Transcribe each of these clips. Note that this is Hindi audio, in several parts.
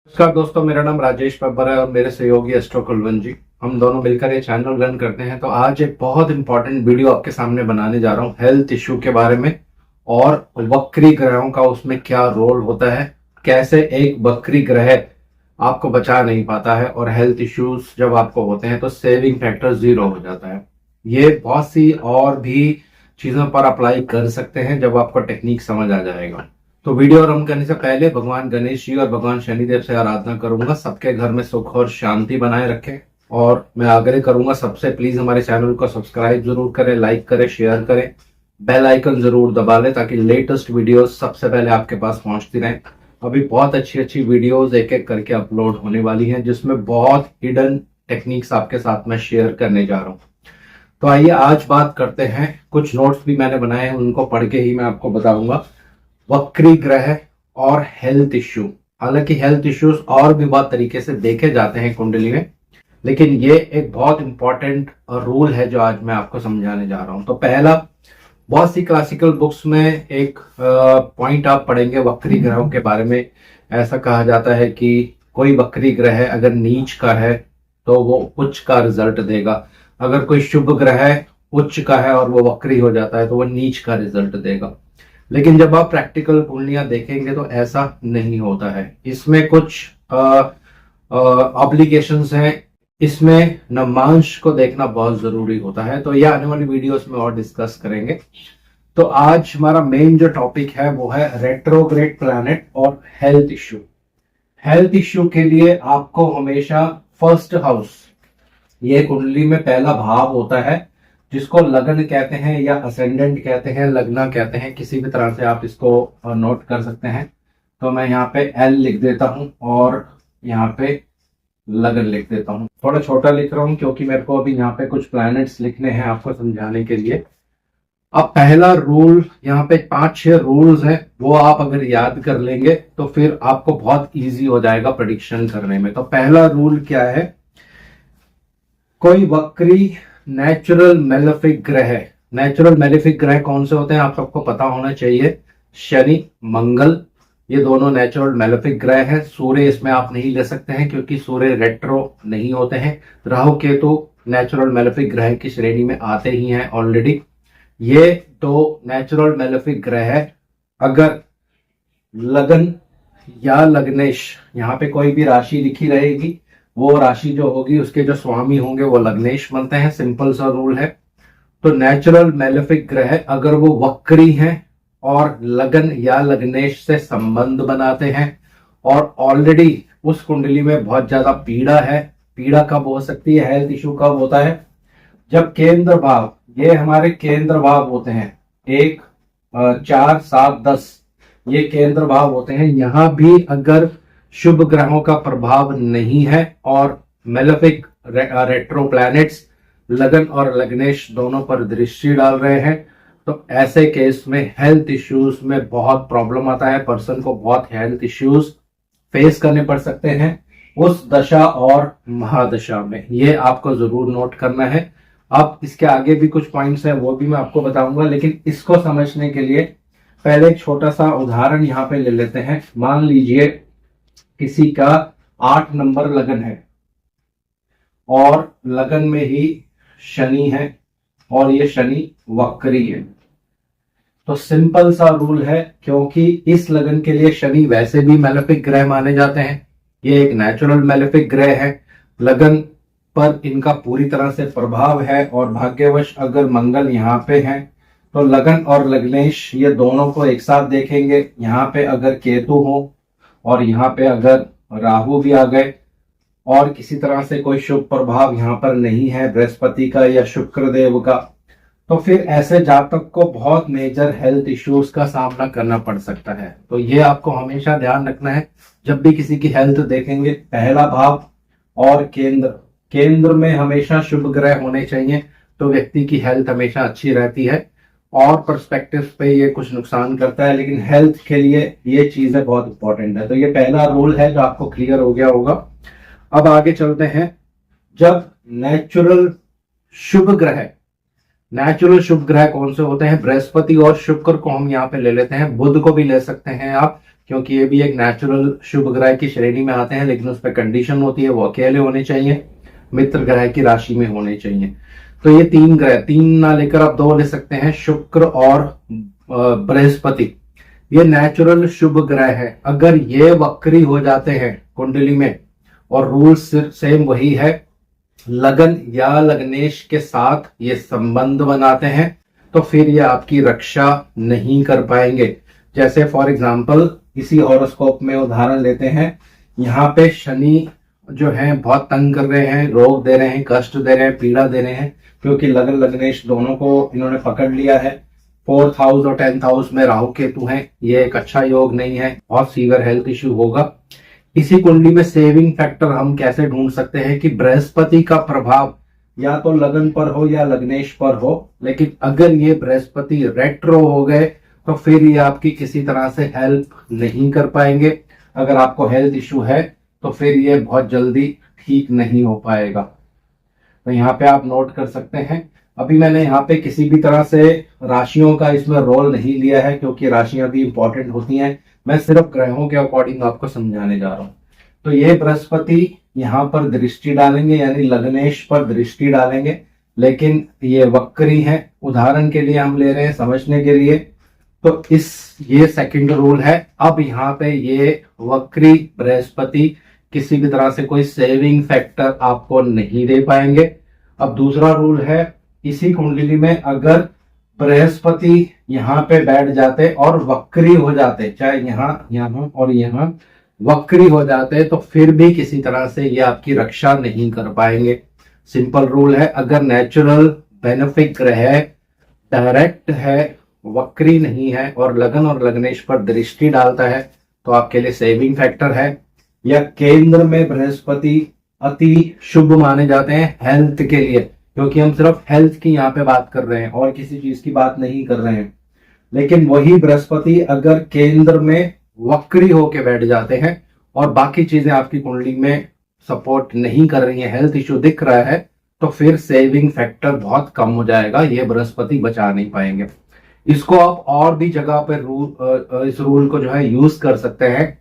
नमस्कार दोस्तों, मेरा नाम राजेश बब्बर है और मेरे सहयोगी एस्ट्रो कुलवंत जी। हम दोनों मिलकर ये चैनल रन करते हैं। तो आज एक बहुत इंपॉर्टेंट वीडियो आपके सामने बनाने जा रहा हूँ हेल्थ इश्यू के बारे में, और वक्री ग्रहों का उसमें क्या रोल होता है, कैसे एक वक्री ग्रह आपको बचा नहीं पाता है और हेल्थ इश्यूज जब आपको होते हैं तो सेविंग फैक्टर 0 हो जाता है। ये बहुत सी और भी चीजों पर अप्लाई कर सकते हैं जब आपको टेक्निक समझ आ जाएगा। तो वीडियो आरंभ करने से पहले भगवान गणेश जी और भगवान शनिदेव से आराधना करूंगा सबके घर में सुख और शांति बनाए रखें। और मैं आग्रह करूंगा सबसे, प्लीज हमारे चैनल को सब्सक्राइब जरूर करें, लाइक करें, शेयर करें, बेल आइकन जरूर दबा लें ताकि लेटेस्ट वीडियोस सबसे पहले आपके पास पहुंचती रहें। अभी बहुत अच्छी अच्छी वीडियोस एक एक करके अपलोड होने वाली हैं जिसमें बहुत हिडन टेक्निक्स आपके साथ में शेयर करने जा रहा हूं। तो आइए आज बात करते हैं, कुछ नोट्स भी मैंने बनाए हैं, उनको पढ़ के ही मैं आपको बताऊंगा वक्री ग्रह और हेल्थ इश्यू। हालांकि हेल्थ इश्यूज और भी बहुत तरीके से देखे जाते हैं कुंडली में, लेकिन ये एक बहुत इंपॉर्टेंट रूल है जो आज मैं आपको समझाने जा रहा हूं। तो पहला, बहुत सी क्लासिकल बुक्स में एक पॉइंट आप पढ़ेंगे वक्री ग्रहों के बारे में। ऐसा कहा जाता है कि कोई वक्री ग्रह अगर नीच का है तो वो उच्च का रिजल्ट देगा, अगर कोई शुभ ग्रह उच्च का है और वो वक्री हो जाता है तो वो नीच का रिजल्ट देगा। लेकिन जब आप प्रैक्टिकल कुंडलियां देखेंगे तो ऐसा नहीं होता है। इसमें कुछ ऑब्लिगेशंस हैं, इसमें नमांश को देखना बहुत जरूरी होता है। तो ये आने वाली वीडियोस में और डिस्कस करेंगे। तो आज हमारा मेन जो टॉपिक है वो है रेट्रोग्रेड प्लैनेट और हेल्थ इश्यू। हेल्थ इश्यू के लिए आपको हमेशा फर्स्ट हाउस, ये कुंडली में पहला भाव होता है जिसको लगन कहते हैं या असेंडेंट कहते हैं, लगना कहते हैं, किसी भी तरह से आप इसको नोट कर सकते हैं। तो मैं यहाँ पे एल लिख देता हूं और यहाँ पे लगन लिख देता हूं। थोड़ा छोटा लिख रहा हूं क्योंकि मेरे को अभी यहाँ पे कुछ प्लैनेट्स लिखने हैं आपको समझाने के लिए। अब पहला रूल, यहाँ पे 5-6 रूल्स हैं, वो आप अगर याद कर लेंगे तो फिर आपको बहुत ईजी हो जाएगा प्रेडिक्शन करने में। तो पहला रूल क्या है, कोई वक्री नेचुरल मेलेफिक ग्रह, नेचुरल मेलेफिक ग्रह कौन से होते हैं आप सबको पता होना चाहिए। शनि, मंगल, ये दोनों नेचुरल मेलेफिक ग्रह हैं। सूर्य इसमें आप नहीं ले सकते हैं क्योंकि सूर्य रेट्रो नहीं होते हैं। राहु केतु नेचुरल मेलेफिक ग्रह की श्रेणी में आते ही हैं ऑलरेडी। ये दो नेचुरल मेलेफिक ग्रह है। अगर लगन या लग्नेश, यहाँ पे कोई भी राशि लिखी रहेगी, वो राशि जो होगी उसके जो स्वामी होंगे वो लग्नेश बनते हैं। सिंपल सा रूल है। तो नेचुरल मेलेफिक ग्रह अगर वो वक्री हैं और लगन या लग्नेश से संबंध बनाते हैं और ऑलरेडी उस कुंडली में बहुत ज्यादा पीड़ा है, पीड़ा कब हो सकती है, हेल्थ इश्यू कब होता है, जब केंद्र भाव, ये हमारे केंद्र भाव होते हैं 1, 4, 7, 10, ये केंद्र भाव होते हैं। यहां भी अगर शुभ ग्रहों का प्रभाव नहीं है और मेलेफिक रेट्रो प्लैनेट्स लगन और लग्नेश दोनों पर दृष्टि डाल रहे हैं तो ऐसे केस में हेल्थ इश्यूज में बहुत प्रॉब्लम आता है। पर्सन को बहुत हेल्थ इश्यूज फेस करने पड़ सकते हैं उस दशा और महादशा में। ये आपको जरूर नोट करना है। अब इसके आगे भी कुछ पॉइंट्स हैं वो भी मैं आपको बताऊंगा, लेकिन इसको समझने के लिए पहले एक छोटा सा उदाहरण यहाँ पे ले लेते हैं। मान लीजिए किसी का 8 नंबर लगन है और लगन में ही शनि है और ये शनि वक्री है। तो सिंपल सा रूल है, क्योंकि इस लगन के लिए शनि वैसे भी मेलेफिक ग्रह माने जाते हैं, ये एक नेचुरल मेलेफिक ग्रह है, लगन पर इनका पूरी तरह से प्रभाव है। और भाग्यवश अगर मंगल यहाँ पे है तो लगन और लग्नेश ये दोनों को एक साथ देखेंगे। यहाँ पे अगर केतु हो और यहाँ पे अगर राहु भी आ गए और किसी तरह से कोई शुभ प्रभाव यहाँ पर नहीं है बृहस्पति का या शुक्र देव का, तो फिर ऐसे जातक को बहुत मेजर हेल्थ इश्यूज का सामना करना पड़ सकता है। तो ये आपको हमेशा ध्यान रखना है जब भी किसी की हेल्थ देखेंगे। पहला भाव और केंद्र, केंद्र में हमेशा शुभ ग्रह होने चाहिए तो व्यक्ति की हेल्थ हमेशा अच्छी रहती है। और पर्सपेक्टिव पे ये कुछ नुकसान करता है, लेकिन हेल्थ के लिए ये चीजें बहुत इंपॉर्टेंट है। तो ये पहला रूल है जो आपको क्लियर हो गया होगा। अब आगे चलते हैं। जब नेचुरल शुभ ग्रह, नेचुरल शुभ ग्रह कौन से होते हैं, बृहस्पति और शुक्र को हम यहाँ पे ले लेते हैं, बुध को भी ले सकते हैं आप, क्योंकि ये भी एक नेचुरल शुभ ग्रह की श्रेणी में आते हैं, लेकिन उस पर कंडीशन होती है, वो अकेले होने चाहिए, मित्र ग्रह की राशि में होने चाहिए। तो ये 3 ग्रह, 3 ना लेकर आप 2 ले सकते हैं, शुक्र और बृहस्पति, ये नेचुरल शुभ ग्रह है। अगर ये वक्री हो जाते हैं कुंडली में, और रूल सेम वही है, लगन या लग्नेश के साथ ये संबंध बनाते हैं, तो फिर ये आपकी रक्षा नहीं कर पाएंगे। जैसे फॉर एग्जांपल इसी हॉरोस्कोप में उदाहरण लेते हैं, यहाँ पे शनि जो है बहुत तंग कर रहे हैं, रोग दे रहे हैं, कष्ट दे रहे हैं, पीड़ा दे रहे हैं, क्योंकि लगन लग्नेश दोनों को इन्होंने पकड़ लिया है। 4th हाउस और 10th हाउस में राहु केतु हैं, ये एक अच्छा योग नहीं है, बहुत सीवियर हेल्थ इश्यू होगा। इसी कुंडली में सेविंग फैक्टर हम कैसे ढूंढ सकते हैं कि बृहस्पति का प्रभाव या तो लगन पर हो या लग्नेश पर हो, लेकिन अगर ये बृहस्पति रेट्रो हो गए तो फिर ये आपकी किसी तरह से हेल्प नहीं कर पाएंगे। अगर आपको हेल्थ इश्यू है तो फिर ये बहुत जल्दी ठीक नहीं हो पाएगा। तो यहाँ पे आप नोट कर सकते हैं। अभी मैंने यहाँ पे किसी भी तरह से राशियों का इसमें रोल नहीं लिया है, क्योंकि राशियां भी इंपॉर्टेंट होती हैं, मैं सिर्फ ग्रहों के अकॉर्डिंग आपको समझाने जा रहा हूँ। तो ये बृहस्पति यहाँ पर दृष्टि डालेंगे, यानी लग्नेश पर दृष्टि डालेंगे, लेकिन ये वक्री है। उदाहरण के लिए हम ले रहे हैं समझने के लिए, तो ये सेकंड रूल है। अब यहाँ पे ये वक्री बृहस्पति किसी भी तरह से कोई सेविंग फैक्टर आपको नहीं दे पाएंगे। अब दूसरा रूल है, इसी कुंडली में अगर बृहस्पति यहाँ पे बैठ जाते और वक्री हो जाते, चाहे यहाँ और यहाँ वक्री हो जाते, तो फिर भी किसी तरह से ये आपकी रक्षा नहीं कर पाएंगे। सिंपल रूल है, अगर नेचुरल बेनिफिक ग्रह डायरेक्ट है, वक्री नहीं है, और लगन और लग्नेश पर दृष्टि डालता है, तो आपके लिए सेविंग फैक्टर है। या केंद्र में बृहस्पति अति शुभ माने जाते हैं हेल्थ के लिए, क्योंकि हम सिर्फ हेल्थ की यहाँ पे बात कर रहे हैं और किसी चीज की बात नहीं कर रहे हैं। लेकिन वही बृहस्पति अगर केंद्र में वक्री होके बैठ जाते हैं और बाकी चीजें आपकी कुंडली में सपोर्ट नहीं कर रही हैं, हेल्थ इश्यू दिख रहा है, तो फिर सेविंग फैक्टर बहुत कम हो जाएगा, ये बृहस्पति बचा नहीं पाएंगे। इसको आप और भी जगह पर इस रूल को जो है यूज कर सकते हैं।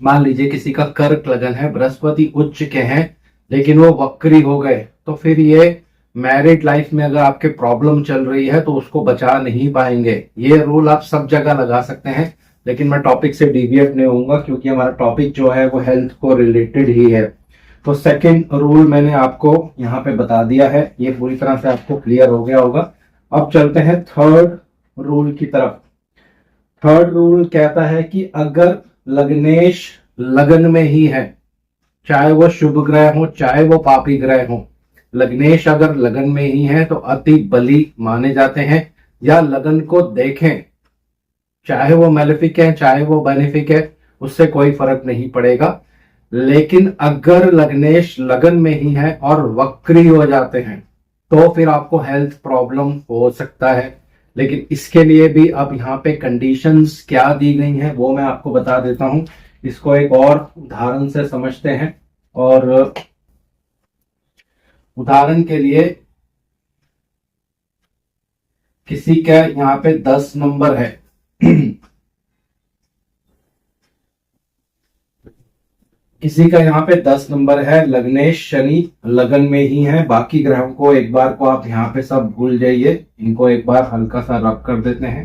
मान लीजिए किसी का कर्क लगन है, बृहस्पति उच्च के हैं, लेकिन वो वक्री हो गए, तो फिर ये मैरिड लाइफ में अगर आपके प्रॉब्लम चल रही है तो उसको बचा नहीं पाएंगे। ये रूल आप सब जगह लगा सकते हैं, लेकिन मैं टॉपिक से डिविएट नहीं होऊंगा, क्योंकि हमारा टॉपिक जो है वो हेल्थ को रिलेटेड ही है। तो सेकंड रूल मैंने आपको यहाँ पे बता दिया है, ये पूरी तरह से आपको क्लियर हो गया होगा। अब चलते हैं थर्ड रूल की तरफ। थर्ड रूल कहता है कि अगर लग्नेश लगन में ही है, चाहे वो शुभ ग्रह हो चाहे वो पापी ग्रह हो, लग्नेश अगर लगन में ही है तो अति बली माने जाते हैं। या लगन को देखें, चाहे वो मेलेफिक है चाहे वो बेनिफिक है, उससे कोई फर्क नहीं पड़ेगा। लेकिन अगर लग्नेश लगन में ही है और वक्री हो जाते हैं तो फिर आपको हेल्थ प्रॉब्लम हो सकता है। लेकिन इसके लिए भी अब यहाँ पे कंडीशंस क्या दी गई हैं वो मैं आपको बता देता हूं। इसको एक और उदाहरण से समझते हैं। और उदाहरण के लिए किसी का यहाँ पे 10 नंबर है किसी का यहाँ पे 10 नंबर है, लग्नेश शनि लगन में ही है। बाकी ग्रहों को एक बार को आप यहाँ पे सब भूल जाइए, इनको एक बार हल्का सा रब कर देते हैं।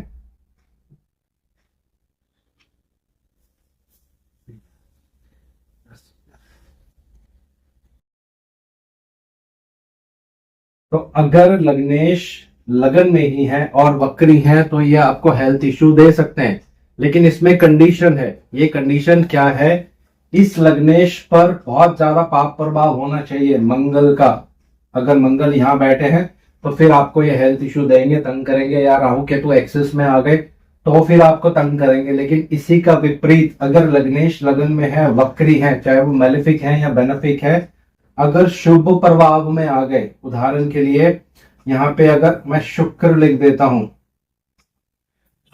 तो अगर लग्नेश लगन में ही है और वक्री है तो ये आपको हेल्थ इश्यू दे सकते हैं, लेकिन इसमें कंडीशन है। ये कंडीशन क्या है, इस लग्नेश पर बहुत ज्यादा पाप प्रभाव होना चाहिए मंगल का। अगर मंगल यहाँ बैठे हैं तो फिर आपको ये हेल्थ इश्यू देंगे, तंग करेंगे, या राहु केतु एक्सेस में आ गए तो फिर आपको तंग करेंगे। लेकिन इसी का विपरीत अगर लग्नेश लगन में है, वक्री है, चाहे वो मेलेफिक है या बेनिफिक है, अगर शुभ प्रभाव में आ गए, उदाहरण के लिए यहाँ पे अगर मैं शुक्र लिख देता हूं,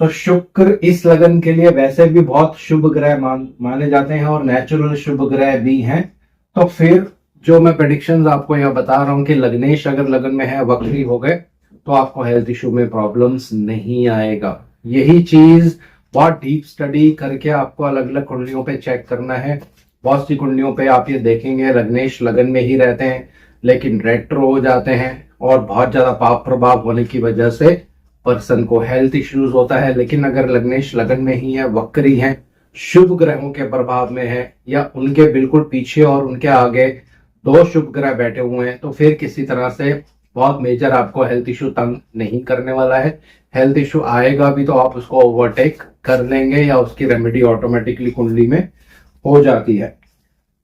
तो शुक्र इस लगन के लिए वैसे भी बहुत शुभ ग्रह माने जाते हैं और नेचुरल शुभ ग्रह भी हैं। तो फिर जो मैं प्रेडिक्शंस आपको यहाँ बता रहा हूं कि लग्नेश अगर लगन में है, वक्री हो गए, तो आपको हेल्थ इशू में प्रॉब्लम्स नहीं आएगा। यही चीज बहुत डीप स्टडी करके आपको अलग अलग कुंडलियों पे चेक करना है। बहुत सी कुंडलियों पे आप ये देखेंगे लग्नेश लगन में ही रहते हैं लेकिन रेट्रो हो जाते हैं और बहुत ज्यादा पाप प्रभाव होने की वजह से पर्सन को हेल्थ इश्यूज होता है। लेकिन अगर लग्नेश लगन में ही है, वक्री है, शुभ ग्रहों के प्रभाव में है या उनके बिल्कुल पीछे और उनके आगे दो शुभ ग्रह बैठे हुए हैं तो फिर किसी तरह से बहुत मेजर आपको हेल्थ इशू तंग नहीं करने वाला है। हेल्थ इशू आएगा भी तो आप उसको ओवरटेक कर लेंगे या उसकी रेमेडी ऑटोमेटिकली कुंडली में हो जाती है।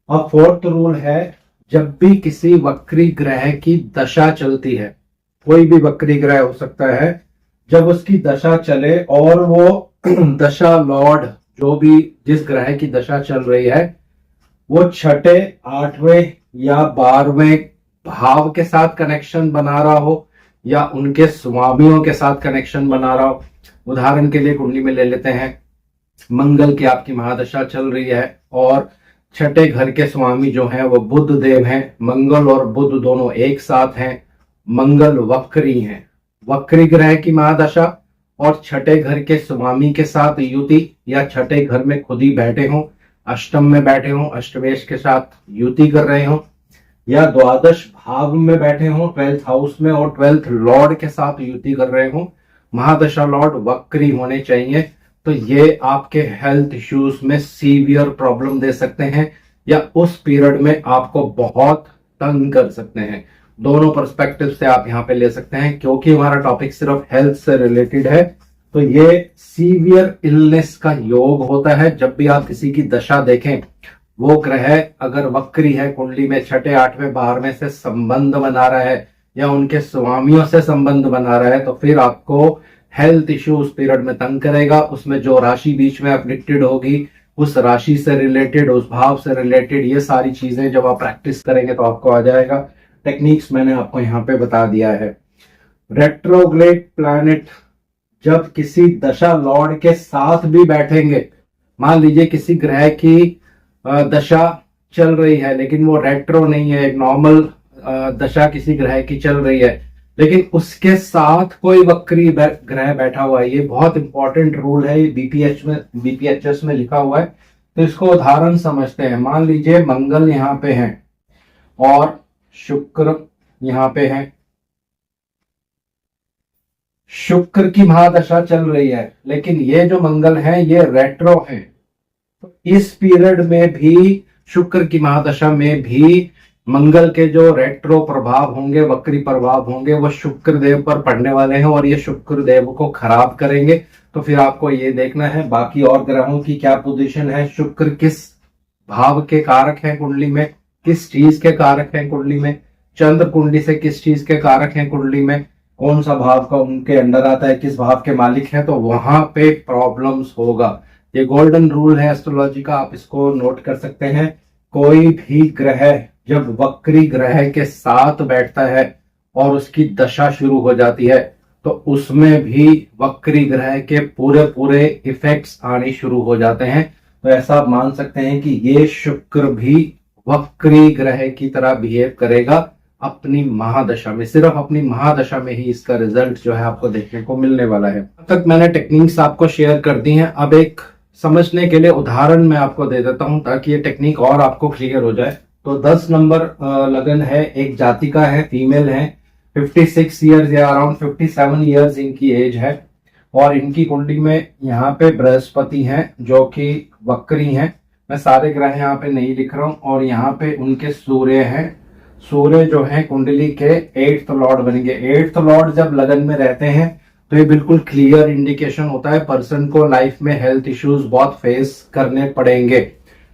अब फोर्थ रूल है, जब भी किसी वक्री ग्रह की दशा चलती है, कोई भी वक्री ग्रह हो सकता है, जब उसकी दशा चले और वो दशा लॉर्ड जो भी जिस ग्रह की दशा चल रही है वो छठे, आठवें या 12वें भाव के साथ कनेक्शन बना रहा हो या उनके स्वामियों के साथ कनेक्शन बना रहा हो। उदाहरण के लिए कुंडली में ले लेते हैं, मंगल की आपकी महादशा चल रही है और छठे घर के स्वामी जो हैं वो बुध देव हैं। मंगल और बुध दोनों एक साथ हैं, मंगल वक्री हैं। वक्री ग्रह की महादशा और छठे घर के स्वामी के साथ युति या छठे घर में खुद ही बैठे हों, अष्टम में बैठे हों, अष्टमेश के साथ युति कर रहे हों या द्वादश भाव में बैठे हों 12th हाउस में और 12th लॉर्ड के साथ युति कर रहे हों, महादशा लॉर्ड वक्री होने चाहिए। तो ये आपके हेल्थ इश्यूज में सीवियर प्रॉब्लम दे सकते हैं या उस पीरियड में आपको बहुत तंग कर सकते हैं। दोनों पर्सपेक्टिव से आप यहाँ पे ले सकते हैं। क्योंकि हमारा टॉपिक सिर्फ हेल्थ से रिलेटेड है तो ये सीवियर इलनेस का योग होता है। जब भी आप किसी की दशा देखें, वो ग्रह अगर वक्री है, कुंडली में छठे, आठवें, 12वें से संबंध बना रहा है या उनके स्वामियों से संबंध बना रहा है तो फिर आपको हेल्थ इश्यू उस पीरियड में तंग करेगा। उसमें जो राशि बीच में अफलिक्टेड होगी, उस राशि से रिलेटेड, उस भाव से रिलेटेड ये सारी चीजें जब आप प्रैक्टिस करेंगे तो आपको आ जाएगा। टेक्निक्स मैंने आपको यहाँ पे बता दिया है। रेट्रोग्रेड प्लैनेट जब किसी दशा लॉर्ड के साथ भी बैठेंगे, मान लीजिए किसी ग्रह की दशा चल रही है लेकिन वो रेट्रो नहीं है, एक नॉर्मल दशा किसी ग्रह की चल रही है लेकिन उसके साथ कोई वक्री ग्रह बैठा हुआ है, ये बहुत इंपॉर्टेंट रूल है। ये बीपीएचएस में लिखा हुआ है तो इसको उदाहरण समझते हैं। मान लीजिए मंगल यहाँ पे है और शुक्र यहाँ पे है, शुक्र की महादशा चल रही है लेकिन ये जो मंगल है ये रेट्रो है। तो इस पीरियड में भी, शुक्र की महादशा में भी मंगल के जो रेट्रो प्रभाव होंगे, वक्री प्रभाव होंगे, वो शुक्र देव पर पड़ने वाले हैं और ये शुक्र देव को खराब करेंगे। तो फिर आपको ये देखना है बाकी और ग्रहों की क्या पोजीशन है, शुक्र किस भाव के कारक हैं कुंडली में, किस चीज के कारक हैं कुंडली में, चंद्र कुंडली से किस चीज के कारक हैं कुंडली में, कौन सा भाव का उनके अंडर आता है, किस भाव के मालिक हैं, तो वहां पे प्रॉब्लम्स होगा। ये गोल्डन रूल है एस्ट्रोलॉजी का, आप इसको नोट कर सकते हैं। कोई भी ग्रह जब वक्री ग्रह के साथ बैठता है और उसकी दशा शुरू हो जाती है तो उसमें भी वक्री ग्रह के पूरे पूरे इफेक्ट्स आने शुरू हो जाते हैं। तो ऐसा आप मान सकते हैं कि ये शुक्र भी वक्री ग्रह की तरह बिहेव करेगा अपनी महादशा में। सिर्फ अपनी महादशा में ही इसका रिजल्ट जो है आपको देखने को मिलने वाला है। अब तक मैंने टेक्निक्स आपको शेयर कर दी हैं। अब एक समझने के लिए उदाहरण मैं आपको दे देता हूं ताकि ये टेक्निक और आपको क्लियर हो जाए। तो 10 नंबर लगन है, एक जातिका है, फीमेल है, 56 ईयर्स या अराउंड 57 ईयर्स इनकी एज है और इनकी कुंडली में यहाँ पे बृहस्पति हैं जो कि वक्री हैं। मैं सारे ग्रह यहाँ पे नहीं लिख रहा हूँ और यहाँ पे उनके सूर्य हैं। सूर्य जो है कुंडली के 8th लॉर्ड बनेंगे। 8th लॉर्ड जब लगन में रहते हैं तो ये बिल्कुल क्लियर इंडिकेशन होता है पर्सन को लाइफ में हेल्थ इश्यूज बहुत फेस करने पड़ेंगे।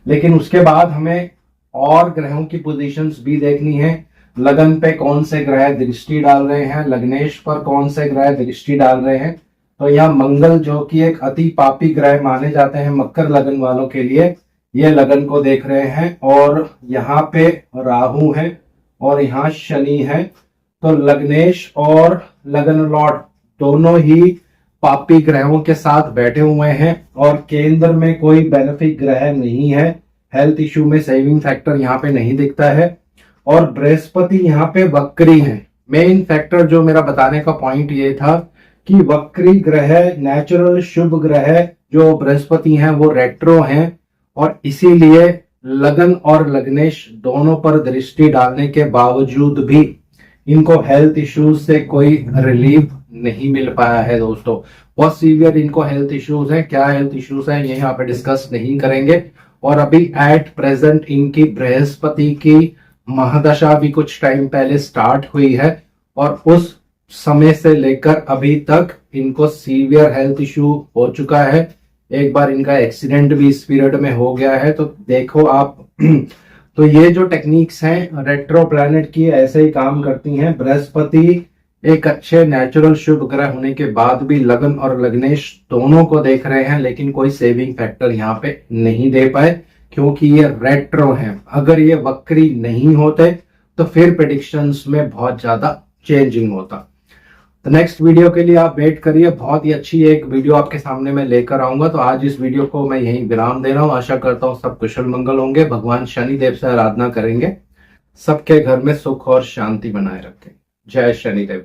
लेकिन उसके बाद हमें और ग्रहों की पोजीशंस भी देखनी है। लगन पे कौन से ग्रह दृष्टि डाल रहे हैं, लग्नेश पर कौन से ग्रह दृष्टि डाल रहे हैं। तो यहाँ मंगल जो कि एक अति पापी ग्रह माने जाते हैं मकर लगन वालों के लिए, ये लगन को देख रहे हैं और यहाँ पे राहु है और यहाँ शनि है। तो लग्नेश और लगन लॉर्ड दोनों ही पापी ग्रहों के साथ बैठे हुए हैं और केंद्र में कोई बेनिफिक ग्रह नहीं है। हेल्थ इश्यू में सेविंग फैक्टर यहाँ पे नहीं दिखता है और बृहस्पति यहाँ पे वक्री है। मेन फैक्टर जो मेरा बताने का पॉइंट ये था कि वक्री ग्रह नेचुरल शुभ ग्रह जो बृहस्पति हैं वो रेट्रो हैं और इसीलिए लगन और लग्नेश दोनों पर दृष्टि डालने के बावजूद भी इनको हेल्थ इश्यूज से कोई रिलीफ नहीं मिल पाया है दोस्तों। बहुत सीवियर इनको हेल्थ इश्यूज हैं। क्या हेल्थ इश्यूज हैं ये यहाँ पे डिस्कस नहीं करेंगे। और अभी एट प्रेजेंट इनकी बृहस्पति की महादशा भी कुछ टाइम पहले स्टार्ट हुई है और उस समय से लेकर अभी तक इनको सीवियर हेल्थ इश्यू हो चुका है। एक बार इनका एक्सीडेंट भी इस पीरियड में हो गया है। तो देखो आप तो ये जो टेक्निक्स हैं रेट्रो प्लैनेट की ऐसे ही काम करती हैं। बृहस्पति एक अच्छे नेचुरल शुभ ग्रह होने के बाद भी लगन और लग्नेश दोनों को देख रहे हैं, लेकिन कोई सेविंग फैक्टर यहाँ पे नहीं दे पाए क्योंकि ये रेट्रो हैं। अगर ये वक्री नहीं होते तो फिर प्रेडिक्शंस में बहुत ज्यादा चेंजिंग होता। तो नेक्स्ट वीडियो के लिए आप वेट करिए, बहुत ही अच्छी एक वीडियो आपके सामने मैं लेकर आऊंगा। तो आज इस वीडियो को मैं यहीं विराम दे रहा हूं। आशा करता हूं सब कुशल मंगल होंगे। भगवान शनि देव से आराधना करेंगे, सबके घर में सुख और शांति बनाए रखें। जय शनिदेव।